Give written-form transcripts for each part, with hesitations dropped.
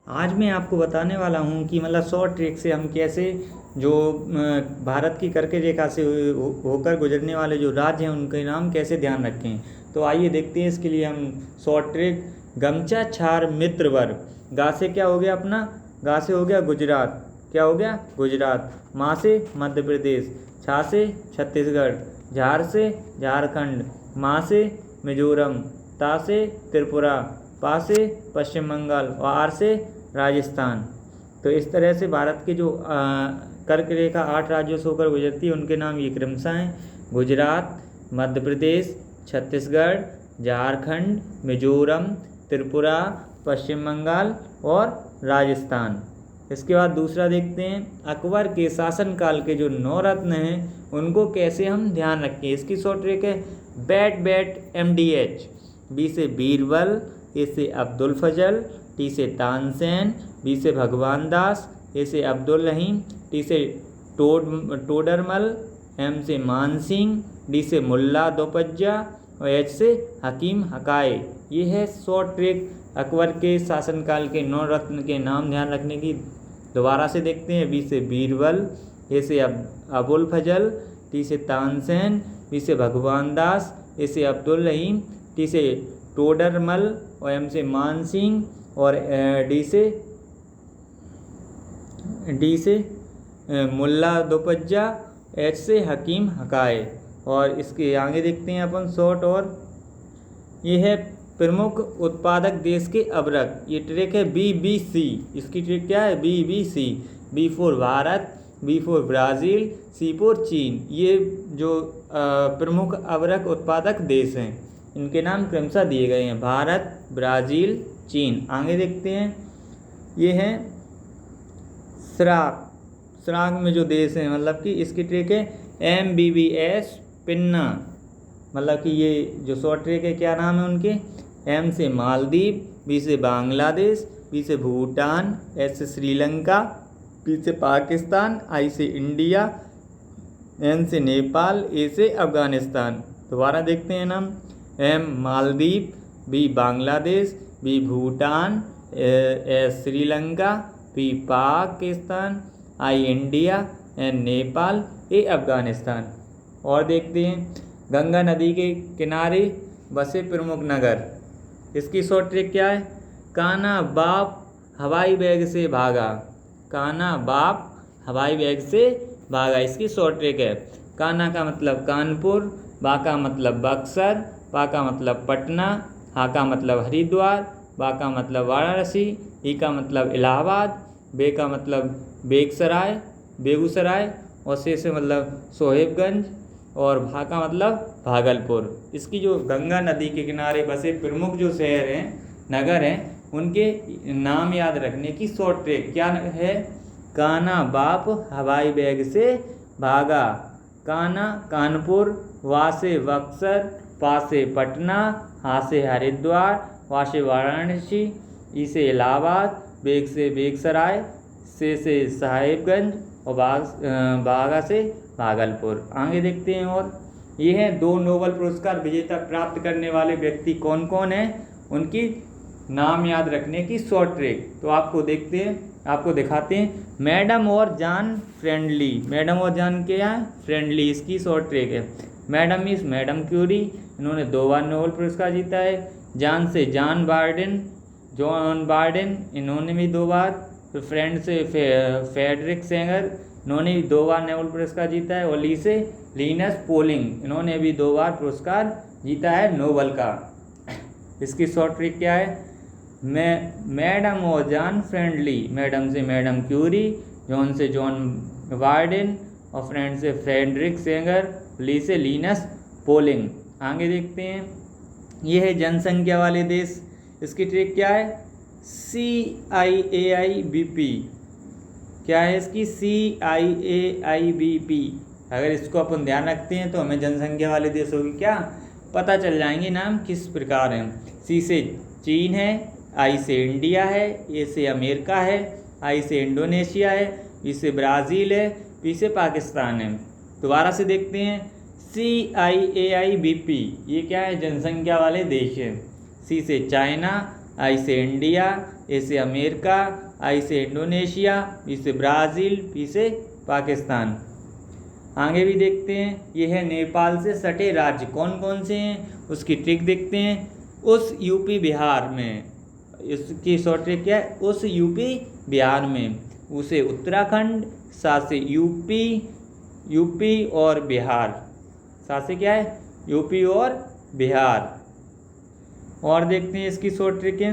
आज मैं आपको बताने वाला हूँ कि मतलब शॉर्ट ट्रिक से हम कैसे जो भारत की कर्क रेखा से होकर गुजरने वाले जो राज्य हैं उनके नाम कैसे ध्यान रखें। तो आइए देखते हैं। इसके लिए हम शॉर्ट ट्रिक गमचा छार मित्र वर। गा से क्या हो गया अपना, गा से हो गया गुजरात, क्या हो गया गुजरात। माँ से मध्य प्रदेश, छा से छत्तीसगढ़, झार से झारखंड, माँ से मिजोरम, ता से त्रिपुरा, पा से पश्चिम बंगाल और आर से राजस्थान। तो इस तरह से भारत के जो कर्क रेखा 8 राज्यों से होकर गुजरती है उनके नाम ये क्रमशः हैं: गुजरात, मध्य प्रदेश, छत्तीसगढ़, झारखंड, मिजोरम, त्रिपुरा, पश्चिम बंगाल और राजस्थान। इसके बाद दूसरा देखते हैं, अकबर के शासनकाल के जो 9 रत्न हैं उनको कैसे हम ध्यान रखें। इसकी शॉर्ट ट्रिक है बैट बैट MDH। बी से बीरबल, ए से अब्दुल फजल, टी से तानसेन, बी से भगवान दास, ए से अब्दुल रहीम, टी से टोडरमल, एम से मान सिंह, डी से मुल्ला दोपज्जा और एच से हकीम हकाए। ये है शॉर्ट ट्रिक अकबर के शासनकाल के 9 रत्न के नाम ध्यान रखने की। दोबारा से देखते हैं, बी से बीरबल, ए से अबुल फजल, टी से तानसेन, बी से भगवान दास, ए से अब्दुल रहीम, टी से टोडरमल और एम से मान सिंह और डी से मुल्ला दोपज्जा, एच से हकीम हकाए। और इसके आगे देखते हैं अपन शॉर्ट। और ये है प्रमुख उत्पादक देश के अवरक। ये ट्रिक है BBC। इसकी ट्रिक क्या है BBC। B for Bharat, B for Brazil, C for चीन। ये जो प्रमुख अवरक उत्पादक देश हैं इनके नाम क्रमशः दिए गए हैं: भारत, ब्राज़ील, चीन। आगे देखते हैं, ये हैं श्राक। श्राक में जो देश हैं मतलब कि इसकी ट्रिक है MBBS पिन्ना। मतलब कि ये जो शॉर्ट ट्रिक है क्या नाम है उनके, एम से मालदीव, बी से बांग्लादेश, बी से भूटान, एस से श्रीलंका, पी से पाकिस्तान, आई से इंडिया, एन से नेपाल, ए से अफगानिस्तान। दोबारा देखते हैं नाम, M Maldives, B Bangladesh, B Bhutan, S Sri Lanka, P Pakistan, I India, N Nepal, A Afghanistan. और देखते हैं, गंगा नदी के किनारे बसे प्रमुख नगर। इसकी शॉर्ट ट्रिक क्या है, कान्हा बाप हवाई बैग से भागा। कान्हा बाप हवाई बैग से भागा। इसकी शॉर्ट ट्रिक है, कान्हा का मतलब कानपुर, बा का मतलब बक्सर, पा का मतलब पटना, हा का मतलब हरिद्वार, बा का मतलब वाराणसी, ई का मतलब इलाहाबाद, बे का मतलब बेगूसराय और से मतलब सोहेबगंज और भा का मतलब भागलपुर। इसकी जो गंगा नदी के किनारे बसे प्रमुख जो शहर हैं, नगर हैं, उनके नाम याद रखने की शॉर्ट ट्रिक क्या है, कान्हा बाप हवाई बैग से भागा। कान्हा कानपुर, वा से बक्सर, पा से पटना, हा से हरिद्वार, वा से वाराणसी, ई से इलाहाबाद, बेग से बेगूसराय, से साहिबगंज और बागा से भागलपुर। आगे देखते हैं। और ये हैं 2 नोबेल पुरस्कार विजेता प्राप्त करने वाले व्यक्ति कौन कौन हैं, उनकी नाम याद रखने की शॉर्ट ट्रिक। तो आपको देखते हैं, आपको दिखाते हैं। मैडम और जॉन फ्रेंडली। मैडम और जॉन क्या है, फ्रेंडली। इसकी शॉर्ट ट्रिक है, मैडम इस मैडम क्यूरी, इन्होंने 2 बार नोबेल पुरस्कार जीता है। जॉन से जॉन बार्डेन, इन्होंने भी 2 बार। फिर फ्रेंड से फ्रेडरिक सेंगर, इन्होंने भी 2 बार नोबेल पुरस्कार जीता है। और ली से लिनस पोलिंग, इन्होंने भी 2 बार पुरस्कार जीता है नोबेल का। इसकी शॉर्ट ट्रिक क्या है, मैडम और जॉन फ्रेंडली। मैडम से मैडम क्यूरी, जॉन से जॉन बार्डेन और फ्रेंड से फ्रेडरिक सेंगर, ली से लिनस पोलिंग। आगे देखते हैं, ये है जनसंख्या वाले देश। इसकी ट्रिक क्या है, CIAIBP। क्या है इसकी, CIAIBP। अगर इसको अपन ध्यान रखते हैं तो हमें जनसंख्या वाले देशों की क्या पता चल जाएंगे नाम किस प्रकार हैं। C से चीन है, I से इंडिया है, A से अमेरिका है, I से इंडोनेशिया है, B से ब्राज़ील है, P से पाकिस्तान है। दोबारा से देखते हैं, CIAIBP ये क्या है, जनसंख्या वाले देश है। C से चाइना, आई से इंडिया, ए से अमेरिका, आई से इंडोनेशिया, बी से ब्राज़ील, पी से पाकिस्तान। आगे भी देखते हैं। ये है नेपाल से सटे राज्य कौन कौन से हैं, उसकी ट्रिक देखते हैं। उस यूपी बिहार में, इसकी शॉर्ट ट्रिक क्या है, उस यूपी बिहार में, उसे उत्तराखंड, सा से यूपी और बिहार, सा से क्या है, यूपी और बिहार। और देखते हैं इसकी शॉर्ट ट्रिक है।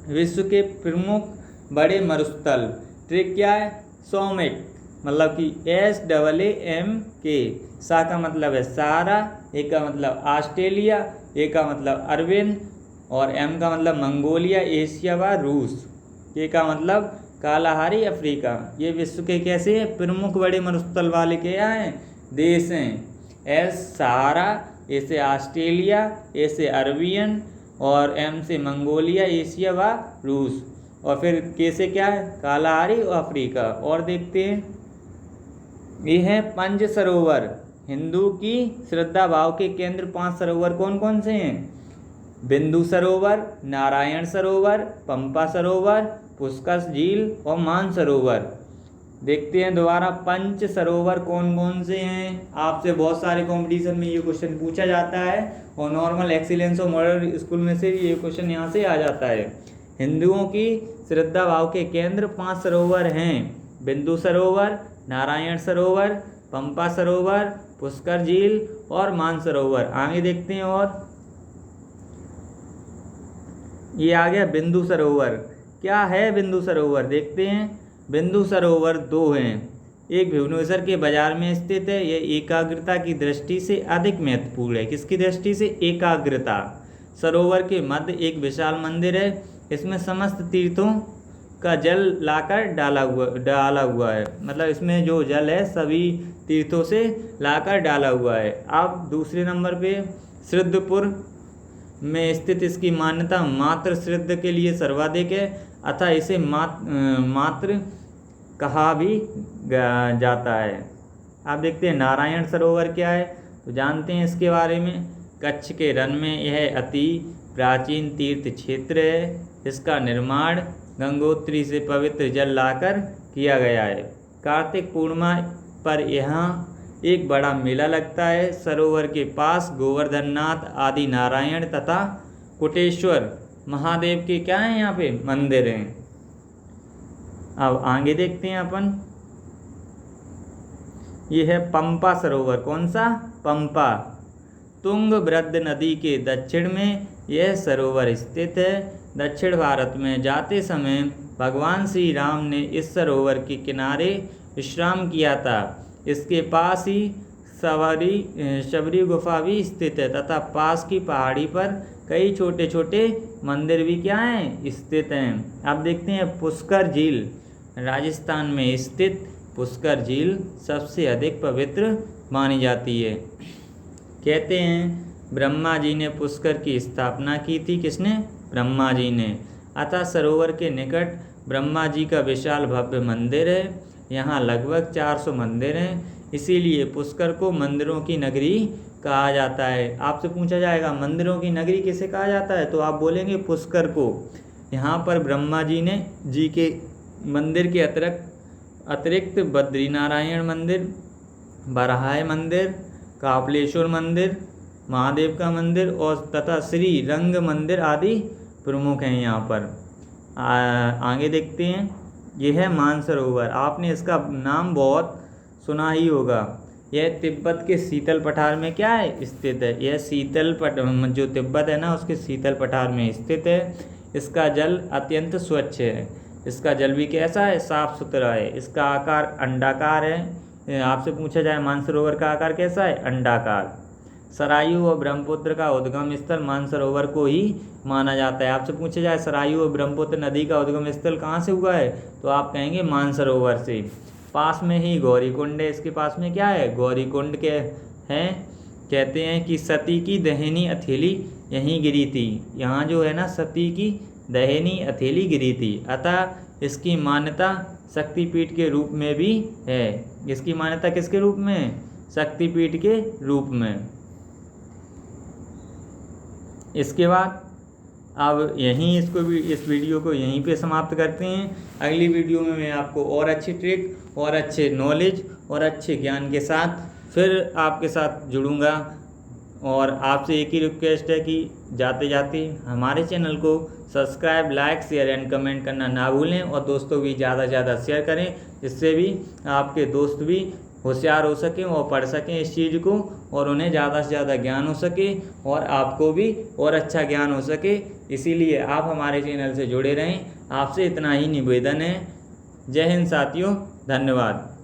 विश्व के प्रमुख बड़े मरुस्थल, ट्रिक क्या है, सौमिक, मतलब कि SAAMK, सा का मतलब है सहारा, ए का मतलब ऑस्ट्रेलिया, ए का मतलब अरविंद, और एम का मतलब मंगोलिया, एशिया व रूस, के का मतलब कालाहारी अफ्रीका। ये विश्व के कैसे प्रमुख बड़े मरुस्थल वाले क्या हैं, देश हैं। एस सहारा, ए से ऑस्ट्रेलिया, ए से अरबियन, और एम से मंगोलिया, एशिया व रूस, और फिर के से क्या है, कालाहारी अफ्रीका। और देखते हैं। ये है पंच सरोवर, हिंदू की श्रद्धा भाव के केंद्र 5 सरोवर कौन कौन से हैं, बिंदु सरोवर, नारायण सरोवर, पंपा सरोवर, पुष्कर झील और मान सरोवर। देखते हैं दोबारा, पंच सरोवर कौन कौन से हैं। आपसे बहुत सारे कंपटीशन में ये क्वेश्चन पूछा जाता है, और नॉर्मल एक्सीलेंस और मॉडल स्कूल में से ये क्वेश्चन यहाँ से आ जाता है। हिंदुओं की श्रद्धा भाव के केंद्र 5 सरोवर हैं, बिंदु सरोवर, नारायण सरोवर, पंपा सरोवर, पुष्कर झील और मान सरोवर। आगे देखते हैं। और ये आ गया बिंदु सरोवर। क्या है बिंदु सरोवर, देखते हैं। बिंदु सरोवर 2 हैं। एक भुवनेश्वर के बाजार में स्थित है। यह एकाग्रता की दृष्टि से अधिक महत्वपूर्ण है। किसकी दृष्टि से, एकाग्रता। सरोवर के मध्य एक विशाल मंदिर है। इसमें समस्त तीर्थों का जल लाकर डाला हुआ है, मतलब इसमें जो जल है सभी तीर्थों से लाकर डाला हुआ है। अब दूसरे नंबर पे सिद्धपुर में स्थित इसकी मान्यता मात्र सिद्ध के लिए सर्वाधिक है, अतः इसे मात्र कहा भी जाता है। आप देखते हैं नारायण सरोवर क्या है, तो जानते हैं इसके बारे में। कच्छ के रण में यह अति प्राचीन तीर्थ क्षेत्र है। इसका निर्माण गंगोत्री से पवित्र जल लाकर किया गया है। कार्तिक पूर्णिमा पर यहाँ एक बड़ा मेला लगता है। सरोवर के पास गोवर्धननाथ, आदि नारायण तथा कुटेश्वर महादेव के क्या हैं, यहाँ पे मंदिर हैं। अब आगे देखते हैं अपन। ये है पंपा सरोवर, कौन सा, पंपा। तुंगभद्रा नदी के दक्षिण में यह सरोवर स्थित है। दक्षिण भारत में जाते समय भगवान श्री राम ने इस सरोवर के किनारे विश्राम किया था। इसके पास ही शबरी गुफा भी स्थित है तथा पास की पहाड़ी पर कई छोटे छोटे मंदिर भी क्या हैं, स्थित हैं। आप देखते हैं पुष्कर झील, राजस्थान में स्थित पुष्कर झील सबसे अधिक पवित्र मानी जाती है। कहते हैं ब्रह्मा जी ने पुष्कर की स्थापना की थी। किसने, ब्रह्मा जी ने। अतः सरोवर के निकट ब्रह्मा जी का विशाल भव्य मंदिर है। यहाँ लगभग 400 मंदिर हैं, इसीलिए पुष्कर को मंदिरों की नगरी कहा जाता है। आपसे पूछा जाएगा मंदिरों की नगरी किसे कहा जाता है, तो आप बोलेंगे पुष्कर को। यहाँ पर ब्रह्मा जी के मंदिर के अतिरिक्त बद्रीनारायण मंदिर, बराहाय मंदिर, कापलेश्वर मंदिर, महादेव का मंदिर और तथा श्री रंग मंदिर आदि प्रमुख हैं यहाँ पर। आगे देखते हैं। यह है मानसरोवर, आपने इसका नाम बहुत सुना ही होगा। यह तिब्बत के शीतल पठार में क्या है, स्थित है। यह जो तिब्बत है ना, उसके शीतल पठार में स्थित है। इसका जल अत्यंत स्वच्छ है। इसका जल भी कैसा है, साफ सुथरा है। इसका आकार अंडाकार है। आपसे पूछा जाए मानसरोवर का आकार कैसा है, अंडाकार। सरायू और ब्रह्मपुत्र का उद्गम स्थल मानसरोवर को ही माना जाता है। आपसे पूछा जाए सरायू और ब्रह्मपुत्र नदी का उद्गम स्थल कहाँ से हुआ है, तो आप कहेंगे मानसरोवर से। पास में ही गौरीकुंड है। इसके पास में क्या है, गौरीकुंड के हैं। कहते हैं कि सती की दहनी हथेली यहीं गिरी थी। यहाँ जो है ना, सती की दहनी हथेली गिरी थी। अतः इसकी मान्यता शक्तिपीठ के रूप में भी है। इसकी मान्यता किसके रूप में, शक्तिपीठ के रूप में। इसके बाद अब यहीं इस वीडियो को यहीं पे समाप्त करते हैं। अगली वीडियो में मैं आपको और अच्छी ट्रिक और अच्छे नॉलेज और अच्छे ज्ञान के साथ फिर आपके साथ जुड़ूंगा। और आपसे एक ही रिक्वेस्ट है कि जाते जाते हमारे चैनल को subscribe, like, share and comment करना ना भूलें और दोस्तों भी ज़्यादा से ज़्यादा शेयर करें, जिससे भी आपके दोस्त भी होशियार हो सकें और पढ़ सकें इस चीज़ को और उन्हें ज़्यादा से ज़्यादा ज्ञान हो सके और आपको भी और अच्छा ज्ञान हो सके। इसीलिए आप हमारे चैनल से जुड़े रहें। आपसे इतना ही निवेदन है। जय हिंद साथियों, धन्यवाद।